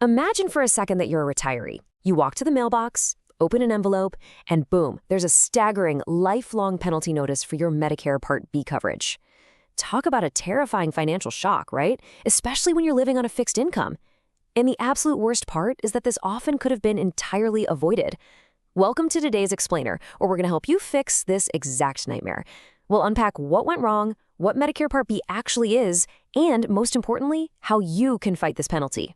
Imagine for a second that you're a retiree. You walk to the mailbox, open an envelope, and boom, there's a staggering lifelong penalty notice for your Medicare Part B coverage. Talk about a terrifying financial shock, right? Especially when you're living on a fixed income. And the absolute worst part is that this often could have been entirely avoided. Welcome to today's Explainer, where we're going to help you fix this exact nightmare. We'll unpack what went wrong, what Medicare Part B actually is, and most importantly, how you can fight this penalty.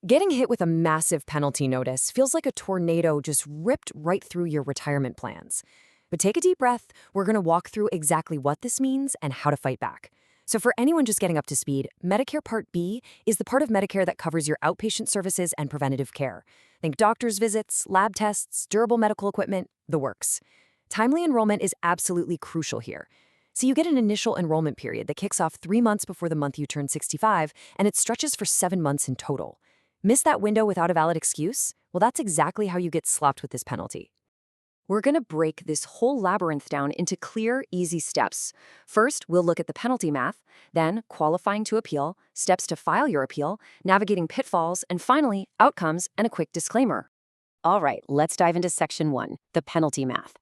Getting hit with a massive penalty notice feels like a tornado just ripped right through your retirement plans. But take a deep breath. We're going to walk through exactly what this means and how to fight back. So for anyone just getting up to speed, Medicare Part B is the part of Medicare that covers your outpatient services and preventative care. Think doctor's visits, lab tests, durable medical equipment, the works. Timely enrollment is absolutely crucial here. So you get an initial enrollment period that kicks off 3 months before the month you turn 65, and it stretches for 7 months in total. Miss that window without a valid excuse? Well, that's exactly how you get slapped with this penalty. We're going to break this whole labyrinth down into clear, easy steps. First, we'll look at the penalty math, then qualifying to appeal, steps to file your appeal, navigating pitfalls, and finally, outcomes and a quick disclaimer. All right, let's dive into Section 1, the penalty math.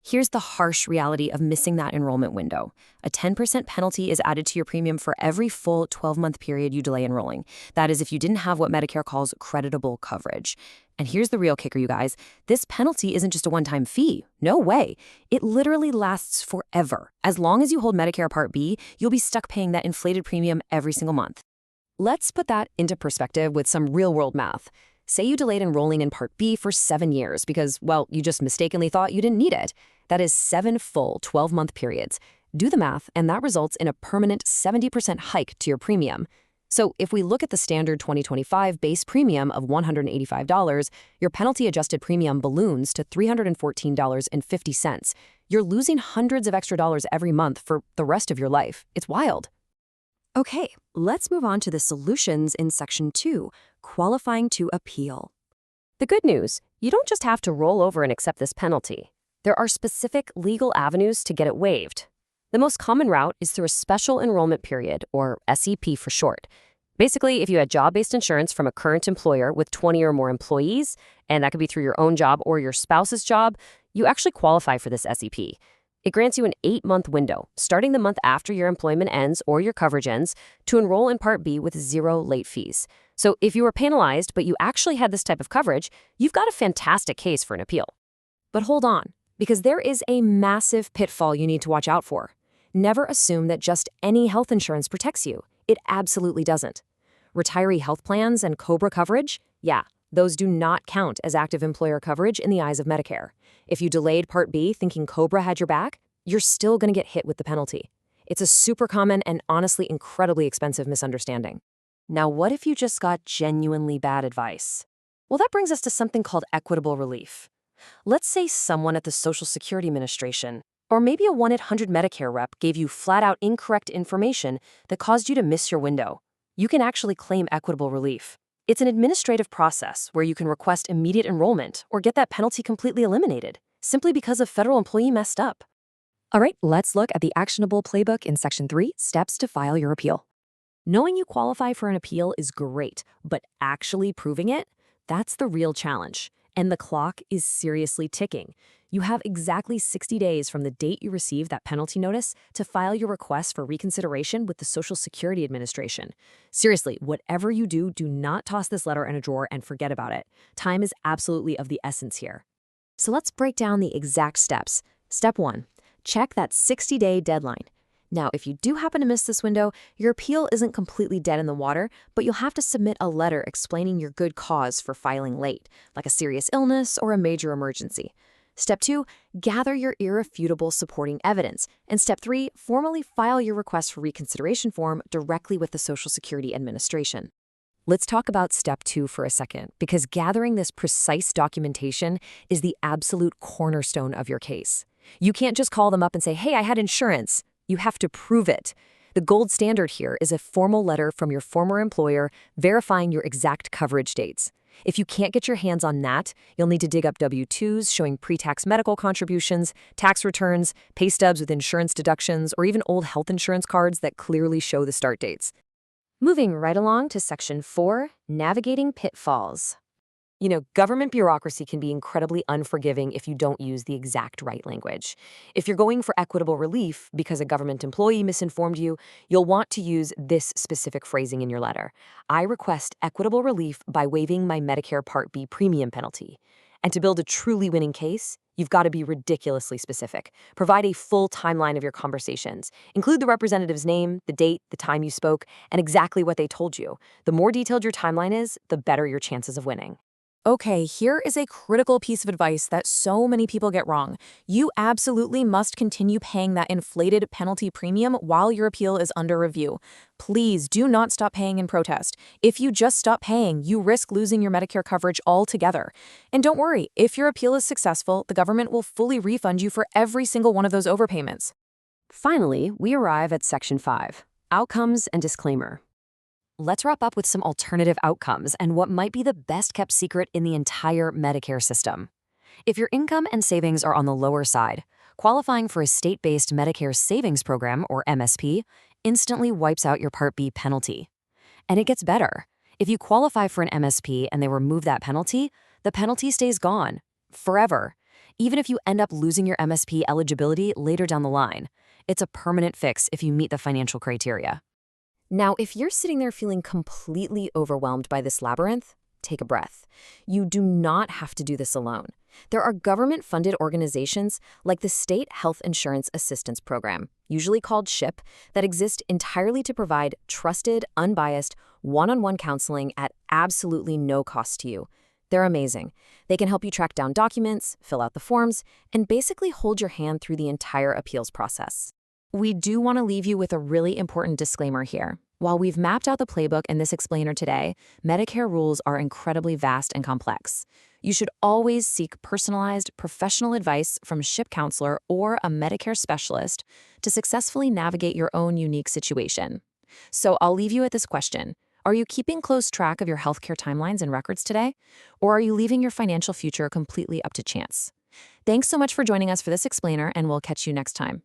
Here's the harsh reality of missing that enrollment window. A 10% penalty is added to your premium for every full 12-month period you delay enrolling. That is if you didn't have what Medicare calls creditable coverage. And here's the real kicker, you guys. This penalty isn't just a one-time fee. No way. It literally lasts forever. As long as you hold Medicare Part B, you'll be stuck paying that inflated premium every single month. Let's put that into perspective with some real-world math. Say you delayed enrolling in Part B for 7 years because, well, you just mistakenly thought you didn't need it. That is 7 full 12-month periods. Do the math, and that results in a permanent 70% hike to your premium. So if we look at the standard 2025 base premium of $185, your penalty-adjusted premium balloons to $314.50. You're losing hundreds of extra dollars every month for the rest of your life. It's wild. Okay, let's move on to the solutions in Section 2, qualifying to appeal. The good news, you don't just have to roll over and accept this penalty. There are specific legal avenues to get it waived. The most common route is through a special enrollment period, or SEP for short. Basically, if you had job-based insurance from a current employer with 20 or more employees, and that could be through your own job or your spouse's job, you actually qualify for this SEP. It grants you an 8-month window, starting the month after your employment ends or your coverage ends, to enroll in Part B with 0 late fees. So if you were penalized but you actually had this type of coverage, you've got a fantastic case for an appeal. But hold on, because there is a massive pitfall you need to watch out for. Never assume that just any health insurance protects you. It absolutely doesn't. Retiree health plans and COBRA coverage? Yeah, those do not count as active employer coverage in the eyes of Medicare. If you delayed Part B thinking COBRA had your back, you're still going to get hit with the penalty. It's a super common and honestly incredibly expensive misunderstanding. Now, what if you just got genuinely bad advice? Well, that brings us to something called equitable relief. Let's say someone at the Social Security Administration, or maybe a 1-800-Medicare rep gave you flat-out incorrect information that caused you to miss your window. You can actually claim equitable relief. It's an administrative process where you can request immediate enrollment or get that penalty completely eliminated, simply because a federal employee messed up. All right, let's look at the actionable playbook in Section 3, Steps to File Your Appeal. Knowing you qualify for an appeal is great, but actually proving it? That's the real challenge. And the clock is seriously ticking. You have exactly 60 days from the date you receive that penalty notice to file your request for reconsideration with the Social Security Administration. Seriously, whatever you do, do not toss this letter in a drawer and forget about it. Time is absolutely of the essence here. So let's break down the exact steps. Step 1, check that 60-day deadline. Now, if you do happen to miss this window, your appeal isn't completely dead in the water, but you'll have to submit a letter explaining your good cause for filing late, like a serious illness or a major emergency. Step 2, gather your irrefutable supporting evidence. And Step 3, formally file your request for reconsideration form directly with the Social Security Administration. Let's talk about Step 2 for a second, because gathering this precise documentation is the absolute cornerstone of your case. You can't just call them up and say, hey, I had insurance. You have to prove it. The gold standard here is a formal letter from your former employer verifying your exact coverage dates. If you can't get your hands on that, you'll need to dig up W-2s showing pre-tax medical contributions, tax returns, pay stubs with insurance deductions, or even old health insurance cards that clearly show the start dates. Moving right along to Section 4, Navigating Pitfalls. Government bureaucracy can be incredibly unforgiving if you don't use the exact right language. If you're going for equitable relief because a government employee misinformed you, you'll want to use this specific phrasing in your letter. I request equitable relief by waiving my Medicare Part B premium penalty. And to build a truly winning case, you've got to be ridiculously specific. Provide a full timeline of your conversations. Include the representative's name, the date, the time you spoke, and exactly what they told you. The more detailed your timeline is, the better your chances of winning. Okay, here is a critical piece of advice that so many people get wrong. You absolutely must continue paying that inflated penalty premium while your appeal is under review. Please do not stop paying in protest. If you just stop paying, you risk losing your Medicare coverage altogether. And don't worry, if your appeal is successful, the government will fully refund you for every single one of those overpayments. Finally, we arrive at Section 5, Outcomes and Disclaimer. Let's wrap up with some alternative outcomes and what might be the best-kept secret in the entire Medicare system. If your income and savings are on the lower side, qualifying for a state-based Medicare Savings Program, or MSP, instantly wipes out your Part B penalty. And it gets better. If you qualify for an MSP and they remove that penalty, the penalty stays gone, forever, even if you end up losing your MSP eligibility later down the line. It's a permanent fix if you meet the financial criteria. Now, if you're sitting there feeling completely overwhelmed by this labyrinth, take a breath. You do not have to do this alone. There are government-funded organizations like the State Health Insurance Assistance Program, usually called SHIP, that exist entirely to provide trusted, unbiased, one-on-one counseling at absolutely no cost to you. They're amazing. They can help you track down documents, fill out the forms, and basically hold your hand through the entire appeals process. We do want to leave you with a really important disclaimer here. While we've mapped out the playbook in this explainer today, Medicare rules are incredibly vast and complex. You should always seek personalized, professional advice from a SHIP counselor or a Medicare specialist to successfully navigate your own unique situation. So I'll leave you with this question. Are you keeping close track of your healthcare timelines and records today? Or are you leaving your financial future completely up to chance? Thanks so much for joining us for this explainer, and we'll catch you next time.